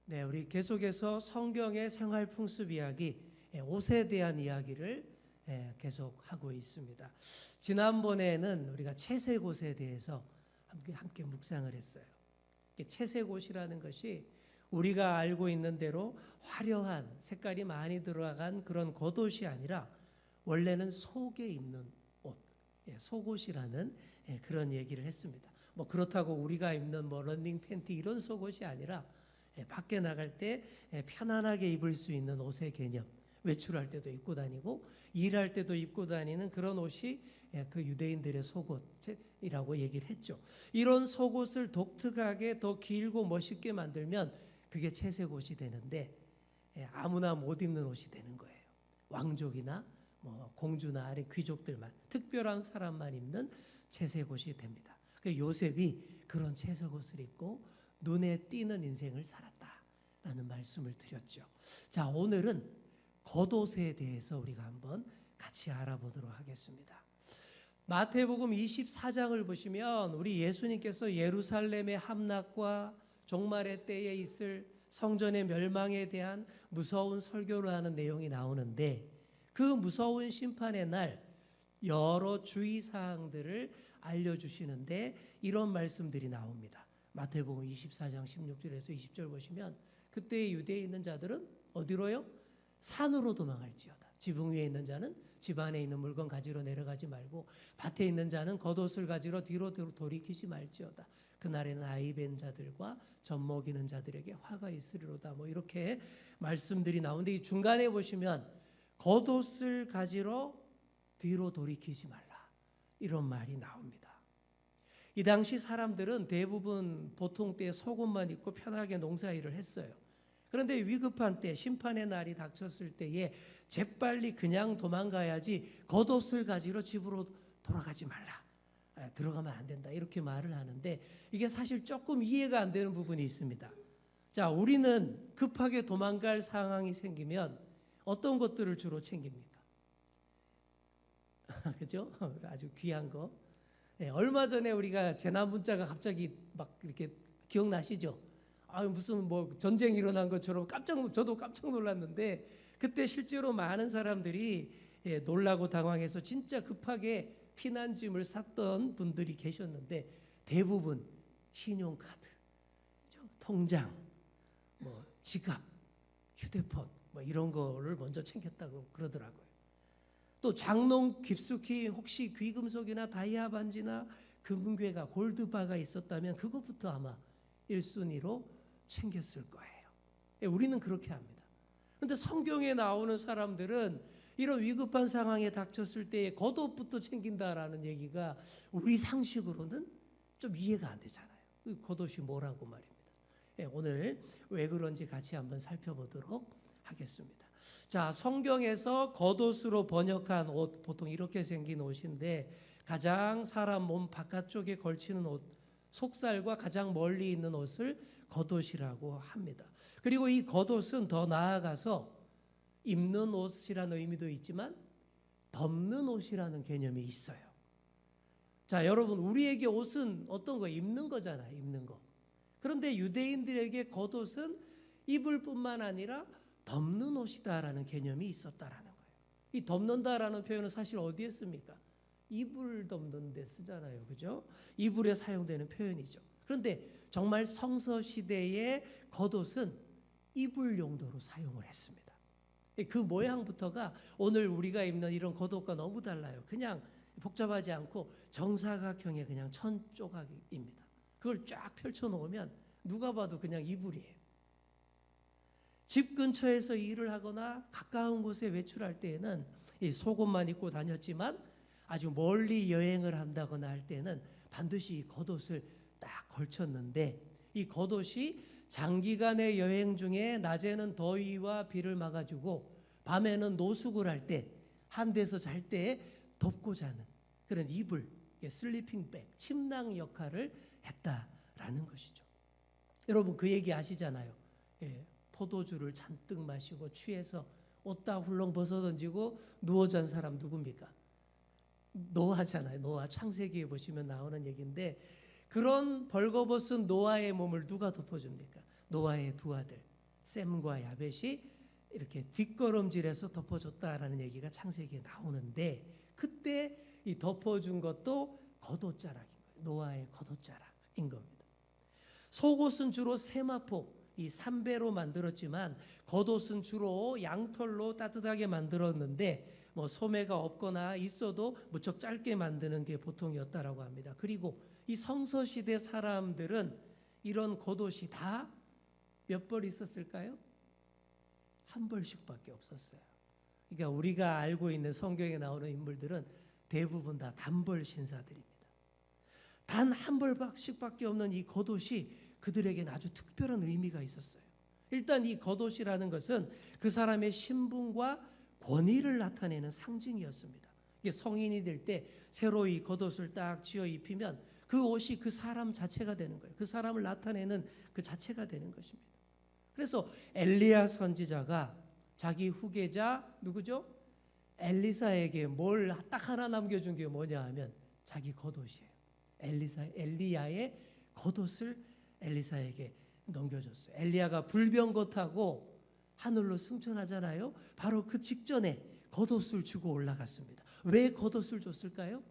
네, 우리 계속해서 성경의 생활 풍습 이야기, 옷에 대한 이야기를 계속하고 있습니다. 지난번에는 우리가 채색옷에 대해서 함께 묵상을 했어요. 채색옷이라는 것이 우리가 알고 있는 대로 화려한 색깔이 많이 들어간 그런 겉옷이 아니라 원래는 속에 입는 옷, 속옷이라는 그런 얘기를 했습니다. 뭐 그렇다고 우리가 입는 뭐 러닝 팬티 이런 속옷이 아니라 밖에 나갈 때 편안하게 입을 수 있는 옷의 개념, 외출할 때도 입고 다니고 일할 때도 입고 다니는 그런 옷이 그 유대인들의 속옷이라고 얘기를 했죠. 이런 속옷을 독특하게 더 길고 멋있게 만들면 그게 채색옷이 되는데 아무나 못 입는 옷이 되는 거예요. 왕족이나 뭐 공주나 아래 귀족들만, 특별한 사람만 입는 채색옷이 됩니다. 요셉이 그런 채색옷을 입고 눈에 띄는 인생을 살았다라는 말씀을 드렸죠. 자, 오늘은 겉옷에 대해서 우리가 한번 같이 알아보도록 하겠습니다. 마태복음 24장을 보시면 우리 예수님께서 예루살렘의 함락과 종말의 때에 있을 성전의 멸망에 대한 무서운 설교를 하는 내용이 나오는데, 그 무서운 심판의 날 여러 주의사항들을 알려주시는데 이런 말씀들이 나옵니다. 마태복음 24장 16절에서 20절 보시면 그때 유대에 있는 자들은 어디로요? 산으로 도망할지어다. 지붕 위에 있는 자는 집 안에 있는 물건 가지러 내려가지 말고 밭에 있는 자는 겉옷을 가지러 뒤로 돌이키지 말지어다. 그날에는 아이 뵌 자들과 젖 먹이는 자들에게 화가 있으리로다. 뭐 이렇게 말씀들이 나오는데 이 중간에 보시면 겉옷을 가지러 뒤로 돌이키지 말라. 이런 말이 나옵니다. 이 당시 사람들은 대부분 보통 때 속옷만 입고 편하게 농사일을 했어요. 그런데 위급한 때, 심판의 날이 닥쳤을 때에 재빨리 그냥 도망가야지 겉옷을 가지러 집으로 돌아가지 말라. 들어가면 안 된다. 이렇게 말을 하는데 이게 사실 조금 이해가 안 되는 부분이 있습니다. 자, 우리는 급하게 도망갈 상황이 생기면 어떤 것들을 주로 챙깁니까? 그죠? 아주 귀한 거. 얼마 전에 우리가 재난 문자가 갑자기 막 이렇게 기억나시죠? 무슨 뭐 전쟁 일어난 것처럼 저도 깜짝 놀랐는데 그때 실제로 많은 사람들이 놀라고 당황해서 진짜 급하게 피난짐을 샀던 분들이 계셨는데 대부분 신용카드, 통장, 뭐 지갑, 휴대폰 뭐 이런 거를 먼저 챙겼다고 그러더라고요. 또 장롱 깊숙이 혹시 귀금속이나 다이아 반지나 금괴가 골드바가 있었다면 그것부터 아마 1순위로 챙겼을 거예요. 우리는 그렇게 합니다. 그런데 성경에 나오는 사람들은 이런 위급한 상황에 닥쳤을 때에 겉옷부터 챙긴다라는 얘기가 우리 상식으로는 좀 이해가 안 되잖아요. 겉옷이 뭐라고 말입니다. 오늘 왜 그런지 같이 한번 살펴보도록 하겠습니다. 자, 성경에서 겉옷으로 번역한 옷, 보통 이렇게 생긴 옷인데 가장 사람 몸 바깥쪽에 걸치는 옷, 속살과 가장 멀리 있는 옷을 겉옷이라고 합니다. 그리고 이 겉옷은 더 나아가서 입는 옷이라는 의미도 있지만 덮는 옷이라는 개념이 있어요. 자, 여러분, 우리에게 옷은 어떤 거? 입는 거잖아요. 입는 거. 그런데 유대인들에게 겉옷은 입을 뿐만 아니라 덮는 옷이다라는 개념이 있었다라는 거예요. 이 덮는다라는 표현은 사실 어디에 씁니까? 이불 덮는 데 쓰잖아요. 그죠? 이불에 사용되는 표현이죠. 그런데 정말 성서 시대의 겉옷은 이불 용도로 사용을 했습니다. 그 모양부터가 오늘 우리가 입는 이런 겉옷과 너무 달라요. 그냥 복잡하지 않고 정사각형의 그냥 천 조각입니다. 그걸 쫙 펼쳐 놓으면 누가 봐도 그냥 이불이에요. 집 근처에서 일을 하거나 가까운 곳에 외출할 때에는 이 속옷만 입고 다녔지만 아주 멀리 여행을 한다거나 할 때는 반드시 이 겉옷을 딱 걸쳤는데 이 겉옷이 장기간의 여행 중에 낮에는 더위와 비를 막아주고 밤에는 노숙을 할 때 한 데서 잘 때 덮고 자는 그런 이불, 슬리핑백, 침낭 역할을 했다라는 것이죠. 여러분 그 얘기 아시잖아요. 포도주를 잔뜩 마시고 취해서 옷 다 훌렁 벗어던지고 누워 잔 사람 누굽니까? 노아잖아요. 노아. 창세기에 보시면 나오는 얘기인데 그런 벌거벗은 노아의 몸을 누가 덮어줍니까? 노아의 두 아들 셈과 야벳이 이렇게 뒷걸음질해서 덮어줬다라는 얘기가 창세기에 나오는데, 그때 이 덮어준 것도 겉옷자락인 거예요. 노아의 겉옷자락인 겁니다. 속옷은 주로 세마포, 이 삼배로 만들었지만 겉옷은 주로 양털로 따뜻하게 만들었는데, 뭐 소매가 없거나 있어도 무척 짧게 만드는 게 보통이었다라고 합니다. 그리고 이 성서시대 사람들은 이런 겉옷이 다 몇 벌 있었을까요? 한 벌씩밖에 없었어요. 그러니까 우리가 알고 있는 성경에 나오는 인물들은 대부분 다 단벌 신사들입니다. 단 한 벌씩밖에 없는 이 겉옷이 그들에게는 아주 특별한 의미가 있었어요. 일단 이 겉옷이라는 것은 그 사람의 신분과 권위를 나타내는 상징이었습니다. 이게 성인이 될 때 새로 이 겉옷을 딱 쥐어 입히면 그 옷이 그 사람 자체가 되는 거예요. 그 사람을 나타내는 그 자체가 되는 것입니다. 그래서 엘리야 선지자가 자기 후계자 누구죠? 엘리사에게 뭘 딱 하나 남겨준 게 뭐냐 하면 자기 겉옷이에요. 엘리야의 겉옷을 엘리사에게 넘겨줬어요. 엘리야가 불병거타고 하늘로 승천하잖아요. 바로 그 직전에 겉옷을 주고 올라갔습니다. 왜 겉옷을 줬을까요?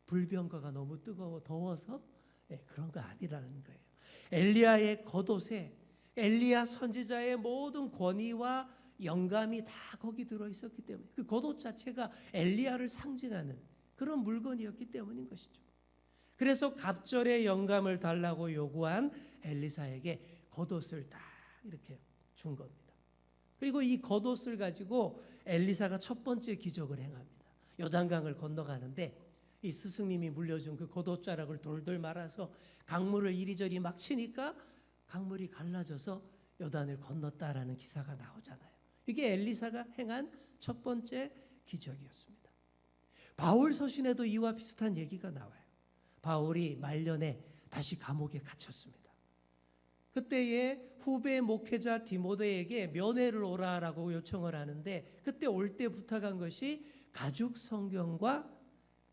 불병거가 너무 뜨거워 더워서? 그런 거 아니라는 거예요. 엘리야의 겉옷에 엘리야 선지자의 모든 권위와 영감이 다 거기 들어 있었기 때문에, 그 겉옷 자체가 엘리야를 상징하는 그런 물건이었기 때문인 것이죠. 그래서 갑절의 영감을 달라고 요구한 엘리사에게 겉옷을 딱 이렇게 준 겁니다. 그리고 이 겉옷을 가지고 엘리사가 첫 번째 기적을 행합니다. 요단강을 건너가는데 이 스승님이 물려준 그 겉옷자락을 돌돌 말아서 강물을 이리저리 막 치니까 강물이 갈라져서 요단을 건넜다라는 기사가 나오잖아요. 이게 엘리사가 행한 첫 번째 기적이었습니다. 바울 서신에도 이와 비슷한 얘기가 나와요. 바울이 말년에 다시 감옥에 갇혔습니다. 그때에 후배 목회자 디모데에게 면회를 오라라고 요청을 하는데, 그때 올 때 부탁한 것이 가죽 성경과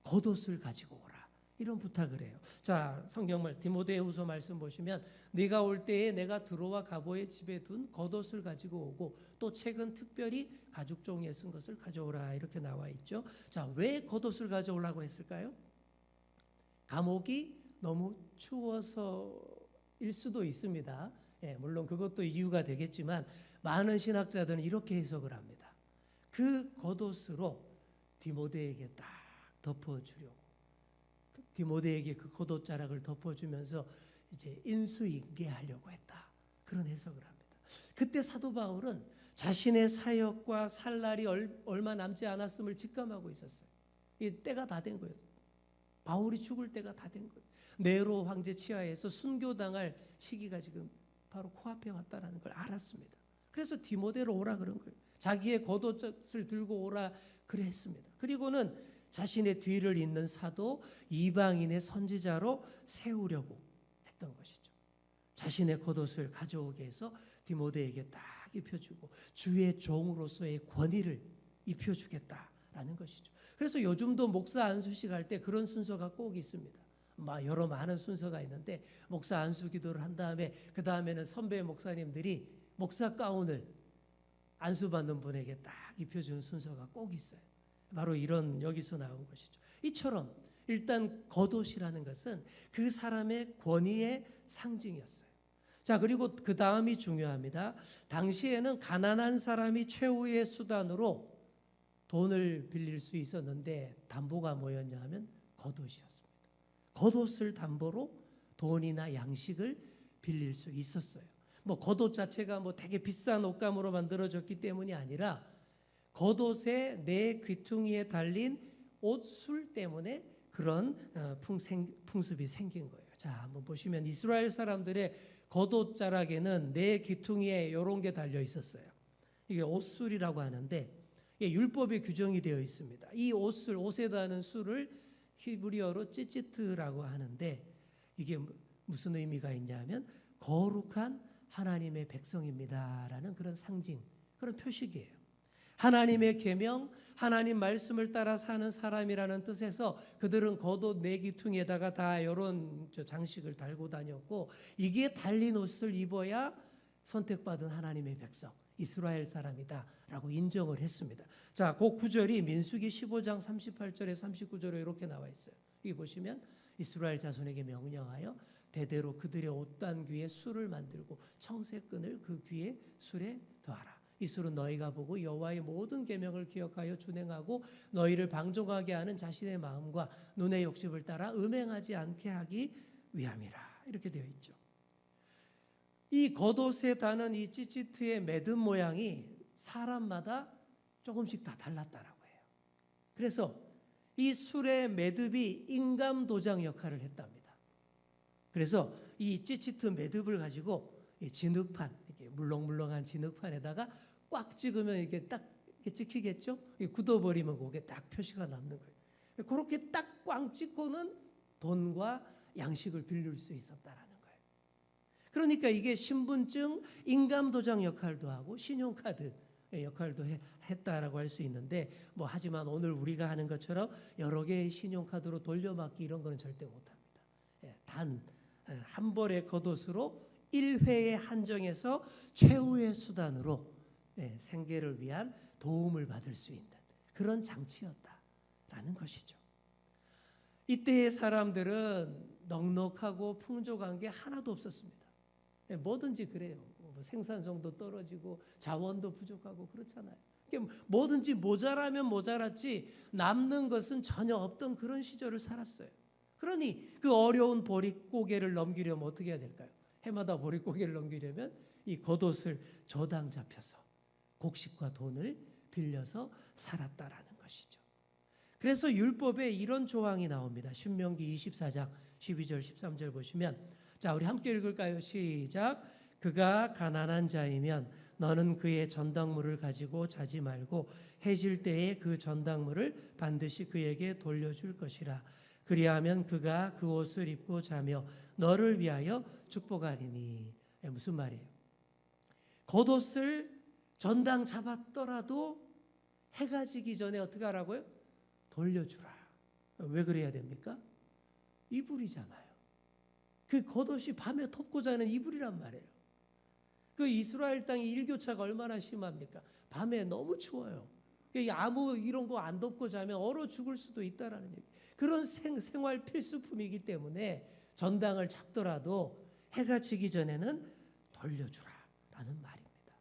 겉옷을 가지고 오라, 이런 부탁을 해요. 자, 성경말 디모데후서 말씀 보시면 네가 올 때에 내가 드로와 가보의 집에 둔 겉옷을 가지고 오고 또 책은 특별히 가죽 종이에 쓴 것을 가져오라, 이렇게 나와 있죠. 자, 왜 겉옷을 가져오라고 했을까요? 감옥이 너무 추워서일 수도 있습니다. 물론 그것도 이유가 되겠지만 많은 신학자들은 이렇게 해석을 합니다. 그 겉옷으로 디모데에게 딱 덮어주려고, 디모데에게 그 겉옷자락을 덮어주면서 이제 인수인계 하려고 했다, 그런 해석을 합니다. 그때 사도 바울은 자신의 사역과 살 날이 얼마 남지 않았음을 직감하고 있었어요. 이 때가 다 된 거예요. 바울이 죽을 때가 다 된 거예요. 네로 황제 치하에서 순교당할 시기가 지금 바로 코앞에 왔다라는 걸 알았습니다. 그래서 디모데로 오라 그런 거예요. 자기의 겉옷을 들고 오라 그랬습니다. 그리고는 자신의 뒤를 잇는 사도 이방인의 선지자로 세우려고 했던 것이죠. 자신의 겉옷을 가져오게 해서 디모데에게 딱 입혀주고 주의 종으로서의 권위를 입혀주겠다라는 것이죠. 그래서 요즘도 목사 안수식 할 때 그런 순서가 꼭 있습니다. 여러 많은 순서가 있는데 목사 안수 기도를 한 다음에 그 다음에는 선배 목사님들이 목사 가운을 안수받는 분에게 딱 입혀주는 순서가 꼭 있어요. 바로 이런 여기서 나온 것이죠. 이처럼 일단 겉옷이라는 것은 그 사람의 권위의 상징이었어요. 자, 그리고 그 다음이 중요합니다. 당시에는 가난한 사람이 최후의 수단으로 돈을 빌릴 수 있었는데 담보가 뭐였냐 하면 겉옷이었습니다. 겉옷을 담보로 돈이나 양식을 빌릴 수 있었어요. 겉옷 자체가 되게 비싼 옷감으로 만들어졌기 때문이 아니라 겉옷에 내 귀퉁이에 달린 옷술 때문에 그런 풍습이 생긴 거예요. 자, 한번 보시면 이스라엘 사람들의 겉옷 자락에는 내 귀퉁이에 이런 게 달려 있었어요. 이게 옷술이라고 하는데 이게 율법에 규정이 되어 있습니다. 이 옷술, 옷에 다는 술을 히브리어로 찌찌트라고 하는데 이게 무슨 의미가 있냐면 거룩한 하나님의 백성입니다라는 그런 상징, 그런 표식이에요. 하나님의 계명, 하나님 말씀을 따라 사는 사람이라는 뜻에서 그들은 겉옷 내 귀퉁이에다가 다 이런 장식을 달고 다녔고, 이게 달린 옷을 입어야 선택받은 하나님의 백성, 이스라엘 사람이다라고 인정을 했습니다. 자, 그 구절이 민수기 15장 38절에 39절에 이렇게 나와 있어요. 여기 보시면 이스라엘 자손에게 명령하여 대대로 그들의 옷단 귀에 술을 만들고 청새끈을 그 귀에 술에 더하라. 이 술은 너희가 보고 여호와의 모든 계명을 기억하여 준행하고 너희를 방종하게 하는 자신의 마음과 눈의 욕심을 따라 음행하지 않게 하기 위함이라. 이렇게 되어 있죠. 이 겉옷에 다는 이 찌찌트의 매듭 모양이 사람마다 조금씩 다 달랐다라고 해요. 그래서 이 술의 매듭이 인감도장 역할을 했답니다. 그래서 이 찌찌트 매듭을 가지고 이 진흙판, 이렇게 물렁물렁한 진흙판에다가 꽉 찍으면 이게 딱 이렇게 찍히겠죠? 굳어버리면 그게 딱 표시가 남는 거예요. 그렇게 딱 꽉 찍고는 돈과 양식을 빌릴 수 있었다라는 거예요. 그러니까 이게 신분증, 인감도장 역할도 하고 신용카드 역할도 했다라고 할 수 있는데, 뭐 하지만 오늘 우리가 하는 것처럼 여러 개의 신용카드로 돌려막기 이런 거는 절대 못합니다. 단 한 벌의 겉옷으로 1회에 한정해서 최후의 수단으로 생계를 위한 도움을 받을 수 있는 그런 장치였다라는 것이죠. 이때의 사람들은 넉넉하고 풍족한 게 하나도 없었습니다. 뭐든지 그래요. 뭐 생산성도 떨어지고 자원도 부족하고 그렇잖아요. 뭐든지 모자라면 모자랐지 남는 것은 전혀 없던 그런 시절을 살았어요. 그러니 그 어려운 보릿고개를 넘기려면 어떻게 해야 될까요? 해마다 보릿고개를 넘기려면 이 겉옷을 저당 잡혀서 곡식과 돈을 빌려서 살았다라는 것이죠. 그래서 율법에 이런 조항이 나옵니다. 신명기 24장 12절 13절 보시면, 자, 우리 함께 읽을까요? 시작. 그가 가난한 자이면 너는 그의 전당물을 가지고 자지 말고 해질 때에 그 전당물을 반드시 그에게 돌려줄 것이라. 그리하면 그가 그 옷을 입고 자며 너를 위하여 축복하리니. 무슨 말이에요? 겉옷을 전당 잡았더라도 해가 지기 전에 어떻게 하라고요? 돌려주라. 왜 그래야 됩니까? 이불이잖아요. 그 겉옷이 밤에 덮고 자는 이불이란 말이에요. 그 이스라엘 땅의 일교차가 얼마나 심합니까? 밤에 너무 추워요. 아무 이런 거 안 덮고 자면 얼어 죽을 수도 있다라는 얘기. 그런 생활 필수품이기 때문에 전당을 잡더라도 해가 지기 전에는 돌려주라라는 말입니다.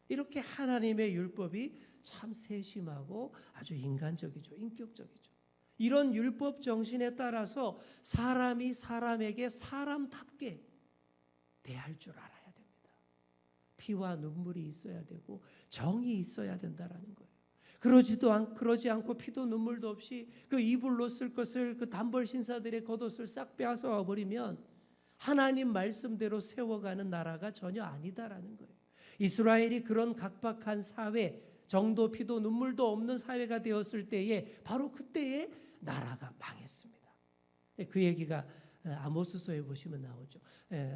이렇게 하나님의 율법이 참 세심하고 아주 인간적이죠. 인격적이죠. 이런 율법 정신에 따라서 사람이 사람에게 사람답게 대할 줄 알아야 됩니다. 피와 눈물이 있어야 되고 정이 있어야 된다라는 거예요. 그러지 않고 피도 눈물도 없이 그 이불로 쓸 것을 그 단벌 신사들의 겉옷을 싹 빼앗아 버리면 하나님 말씀대로 세워가는 나라가 전혀 아니다라는 거예요. 이스라엘이 그런 각박한 사회, 정도 피도 눈물도 없는 사회가 되었을 때에 바로 그때에 나라가 망했습니다. 그 얘기가 아모스서에 보시면 나오죠.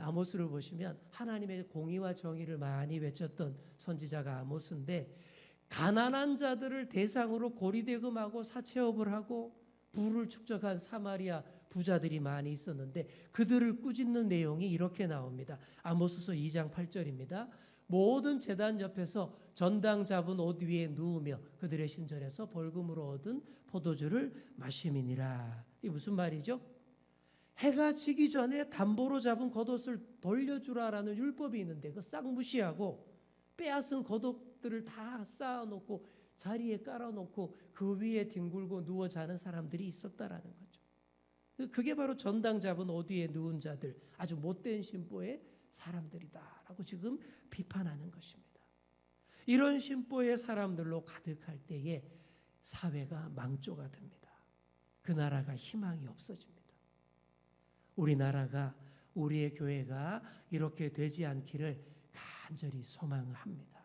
아모스를 보시면 하나님의 공의와 정의를 많이 외쳤던 선지자가 아모스인데, 가난한 자들을 대상으로 고리대금하고 사채업을 하고 부를 축적한 사마리아 부자들이 많이 있었는데 그들을 꾸짖는 내용이 이렇게 나옵니다. 아모스서 2장 8절입니다. 모든 제단 옆에서 전당 잡은 옷 위에 누우며 그들의 신전에서 벌금으로 얻은 포도주를 마심이니라. 이게 무슨 말이죠? 해가 지기 전에 담보로 잡은 겉옷을 돌려주라라는 율법이 있는데 그거 싹 무시하고 빼앗은 겉옷들을 다 쌓아놓고 자리에 깔아놓고 그 위에 뒹굴고 누워 자는 사람들이 있었다라는 거죠. 그게 바로 전당 잡은 옷 위에 누운 자들, 아주 못된 신보의 사람들이다라고 지금 비판하는 것입니다. 이런 신보의 사람들로 가득할 때에 사회가 망조가 됩니다. 그 나라가 희망이 없어집니다. 우리나라가, 우리의 교회가 이렇게 되지 않기를 간절히 소망합니다.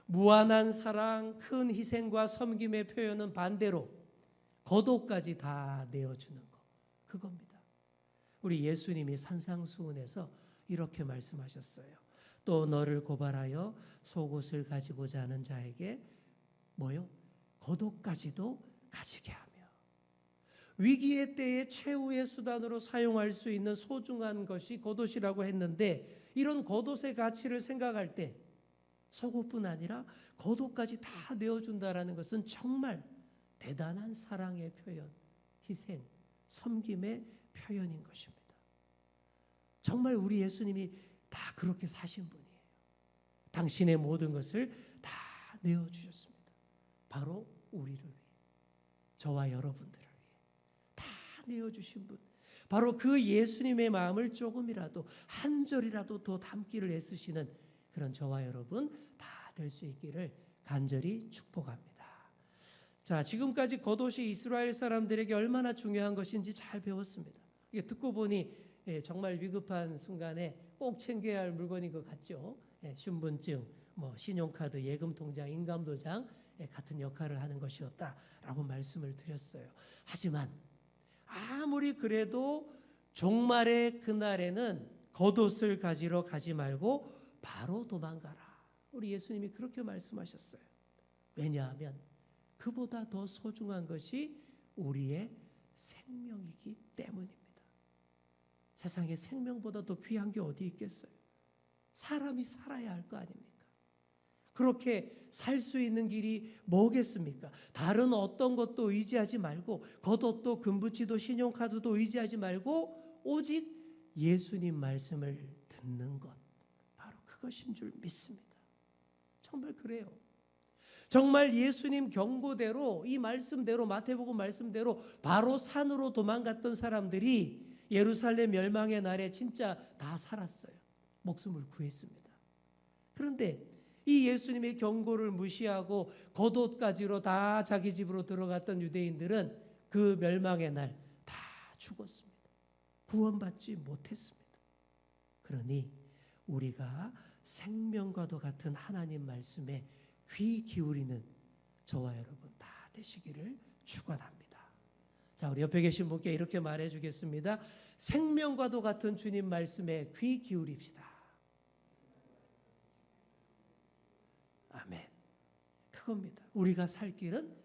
무한한 사랑, 큰 희생과 섬김의 표현은 반대로 거독까지 다 내어주는 것, 그겁니다. 우리 예수님이 산상수훈에서 이렇게 말씀하셨어요. 또 너를 고발하여 속옷을 가지고자 하는 자에게 뭐요? 거독까지도 가지게 하며. 위기의 때에 최후의 수단으로 사용할 수 있는 소중한 것이 겉옷이라고 했는데 이런 겉옷의 가치를 생각할 때 속옷뿐 아니라 겉옷까지 다 내어준다라는 것은 정말 대단한 사랑의 표현, 희생, 섬김의 표현인 것입니다. 정말 우리 예수님이 다 그렇게 사신 분이에요. 당신의 모든 것을 다 내어주셨습니다. 바로 우리를 위해, 저와 여러분들을 위해 다 내어주신 분, 바로 그 예수님의 마음을 조금이라도 한 절이라도 더 담기를 애쓰시는 그런 저와 여러분 다 될 수 있기를 간절히 축복합니다. 자, 지금까지 겉옷이 이스라엘 사람들에게 얼마나 중요한 것인지 잘 배웠습니다. 이게 듣고 보니 정말 위급한 순간에 꼭 챙겨야 할 물건인 것 같죠. 신분증, 신용카드, 예금통장, 인감도장 같은 역할을 하는 것이었다라고 말씀을 드렸어요. 하지만 아무리 그래도 종말의 그날에는 겉옷을 가지러 가지 말고 바로 도망가라. 우리 예수님이 그렇게 말씀하셨어요. 왜냐하면 그보다 더 소중한 것이 우리의 생명이기 때문입니다. 세상에 생명보다 더 귀한 게 어디 있겠어요? 사람이 살아야 할 거 아닙니까? 그렇게 살 수 있는 길이 뭐겠습니까? 다른 어떤 것도 의지하지 말고, 겉옷도 금부치도 신용카드도 의지하지 말고 오직 예수님 말씀을 듣는 것, 바로 그것인 줄 믿습니다. 정말 그래요. 정말 예수님 경고대로, 이 말씀대로, 마태복음 말씀대로 바로 산으로 도망갔던 사람들이 예루살렘 멸망의 날에 진짜 다 살았어요. 목숨을 구했습니다. 그런데 이 예수님의 경고를 무시하고 겉옷 가지러 다 자기 집으로 들어갔던 유대인들은 그 멸망의 날 다 죽었습니다. 구원받지 못했습니다. 그러니 우리가 생명과도 같은 하나님 말씀에 귀 기울이는 저와 여러분 다 되시기를 축원합니다. 자, 우리 옆에 계신 분께 이렇게 말해 주겠습니다. 생명과도 같은 주님 말씀에 귀 기울입시다. 아멘. 그겁니다. 우리가 살 길은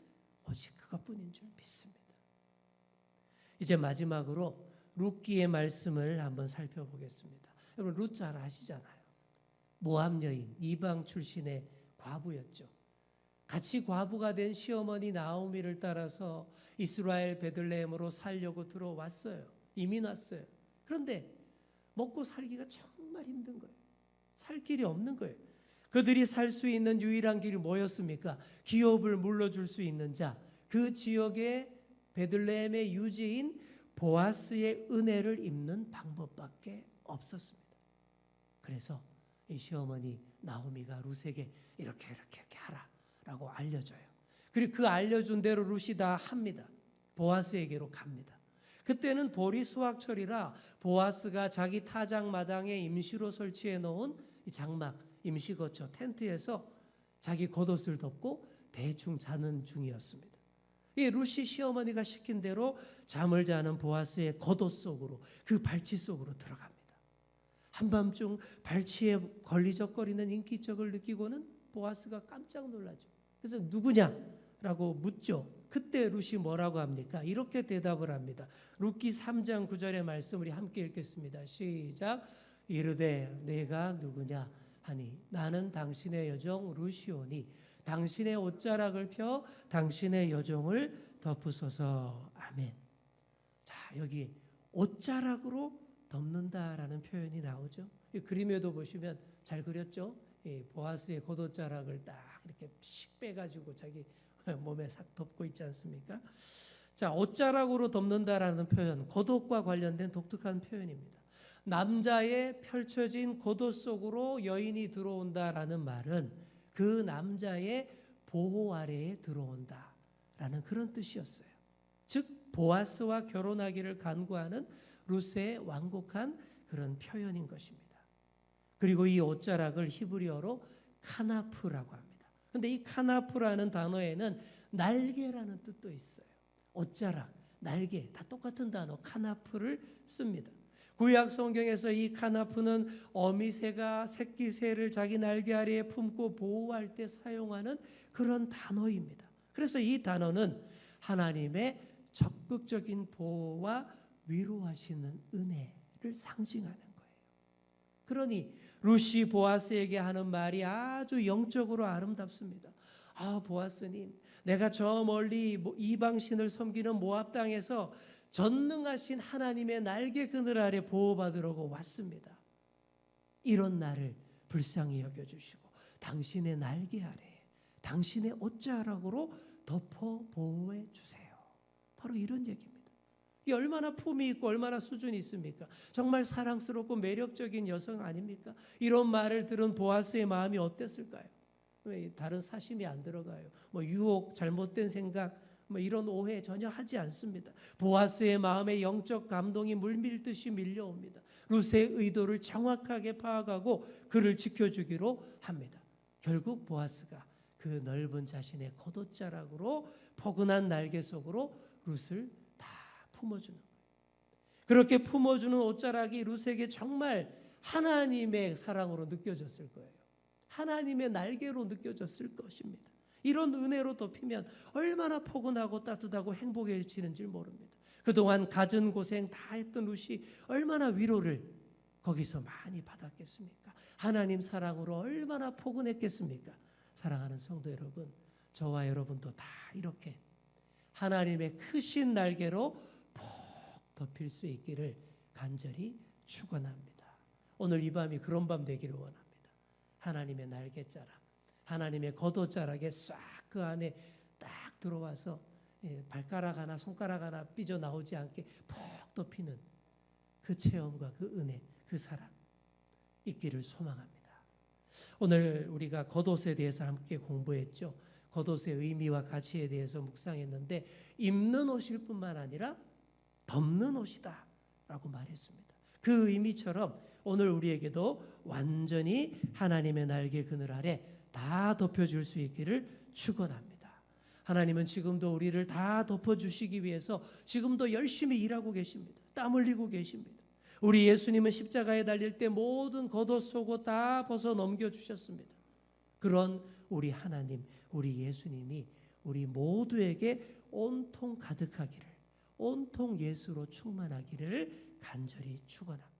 오직 그것뿐인 줄 믿습니다. 이제 마지막으로 룻기의 말씀을 한번 살펴보겠습니다. 여러분 룻 잘 아시잖아요. 모압 여인, 이방 출신의 과부였죠. 같이 과부가 된 시어머니 나오미를 따라서 이스라엘 베들레헴으로 살려고 들어왔어요. 이민 왔어요. 그런데 먹고 살기가 정말 힘든 거예요. 살 길이 없는 거예요. 그들이 살 수 있는 유일한 길이 뭐였습니까? 기업을 물려줄 수 있는 자, 그 지역의 베들레헴의 유지인 보아스의 은혜를 입는 방법밖에 없었습니다. 그래서 이 시어머니 나오미가 룻에게 이렇게 하라라고 알려줘요. 그리고 그 알려준 대로 룻이 다 합니다. 보아스에게로 갑니다. 그때는 보리 수확철이라 보아스가 자기 타작 마당에 임시로 설치해 놓은 이 장막, 임시거처, 텐트에서 자기 겉옷을 덮고 대충 자는 중이었습니다. 이 룻이 시어머니가 시킨 대로 잠을 자는 보아스의 겉옷 속으로, 그 발치 속으로 들어갑니다. 한밤중 발치에 걸리적거리는 인기척을 느끼고는 보아스가 깜짝 놀라죠. 그래서 누구냐라고 묻죠. 그때 룻이 뭐라고 합니까? 이렇게 대답을 합니다. 룻기 3장 9절의 말씀 우리 함께 읽겠습니다. 시작. 이르되 내가 누구냐 하니 나는 당신의 여종 룻이오니 당신의 옷자락을 펴 당신의 여종을 덮으소서. 아멘. 자, 여기 옷자락으로 덮는다라는 표현이 나오죠. 이 그림에도 보시면 잘 그렸죠. 이 보아스의 겉옷자락을 딱 이렇게 씩 빼가지고 자기 몸에 싹 덮고 있지 않습니까? 자, 옷자락으로 덮는다라는 표현, 겉옷과 관련된 독특한 표현입니다. 남자의 펼쳐진 겉옷 속으로 여인이 들어온다라는 말은 그 남자의 보호 아래에 들어온다라는 그런 뜻이었어요. 즉 보아스와 결혼하기를 간구하는 룻의 완곡한 그런 표현인 것입니다. 그리고 이 옷자락을 히브리어로 카나프라고 합니다. 그런데 이 카나프라는 단어에는 날개라는 뜻도 있어요. 옷자락, 날개 다 똑같은 단어 카나프를 씁니다. 구약 성경에서 이 카나프는 어미새가 새끼 새를 자기 날개 아래에 품고 보호할 때 사용하는 그런 단어입니다. 그래서 이 단어는 하나님의 적극적인 보호와 위로하시는 은혜를 상징하는 거예요. 그러니 룻이 보아스에게 하는 말이 아주 영적으로 아름답습니다. 아, 보아스님, 내가 저 멀리 이방신을 섬기는 모압 땅에서 전능하신 하나님의 날개 그늘 아래 보호받으려고 왔습니다. 이런 나를 불쌍히 여겨주시고 당신의 날개 아래, 당신의 옷자락으로 덮어 보호해 주세요. 바로 이런 얘기입니다. 이게 얼마나 품이 있고 얼마나 수준이 있습니까? 정말 사랑스럽고 매력적인 여성 아닙니까? 이런 말을 들은 보아스의 마음이 어땠을까요? 왜 다른 사심이 안 들어가요? 유혹, 잘못된 생각, 이런 오해 전혀 하지 않습니다. 보아스의 마음에 영적 감동이 물밀듯이 밀려옵니다. 룻의 의도를 정확하게 파악하고 그를 지켜주기로 합니다. 결국 보아스가 그 넓은 자신의 겉옷자락으로 포근한 날개 속으로 룻을 다 품어주는 거예요. 그렇게 품어주는 옷자락이 룻에게 정말 하나님의 사랑으로 느껴졌을 거예요. 하나님의 날개로 느껴졌을 것입니다. 이런 은혜로 덮이면 얼마나 포근하고 따뜻하고 행복해지는지 모릅니다. 그동안 갖은 고생 다 했던 룻이 얼마나 위로를 거기서 많이 받았겠습니까? 하나님 사랑으로 얼마나 포근했겠습니까? 사랑하는 성도 여러분, 저와 여러분도 다 이렇게 하나님의 크신 날개로 푹 덮일 수 있기를 간절히 축원합니다. 오늘 이 밤이 그런 밤 되기를 원합니다. 하나님의 날개자락, 하나님의 겉옷자락에 싹 그 안에 딱 들어와서 발가락 하나 손가락 하나 삐져나오지 않게 푹 덮이는 그 체험과 그 은혜, 그 사랑 있기를 소망합니다. 오늘 우리가 겉옷에 대해서 함께 공부했죠. 겉옷의 의미와 가치에 대해서 묵상했는데 입는 옷일 뿐만 아니라 덮는 옷이다 라고 말했습니다. 그 의미처럼 오늘 우리에게도 완전히 하나님의 날개 그늘 아래 다 덮여줄 수 있기를 축원합니다. 하나님은 지금도 우리를 다 덮어주시기 위해서 지금도 열심히 일하고 계십니다. 땀 흘리고 계십니다. 우리 예수님은 십자가에 달릴 때 모든 겉옷 속옷 다 벗어 넘겨주셨습니다. 그런 우리 하나님, 우리 예수님이 우리 모두에게 온통 가득하기를, 온통 예수로 충만하기를 간절히 축원합니다.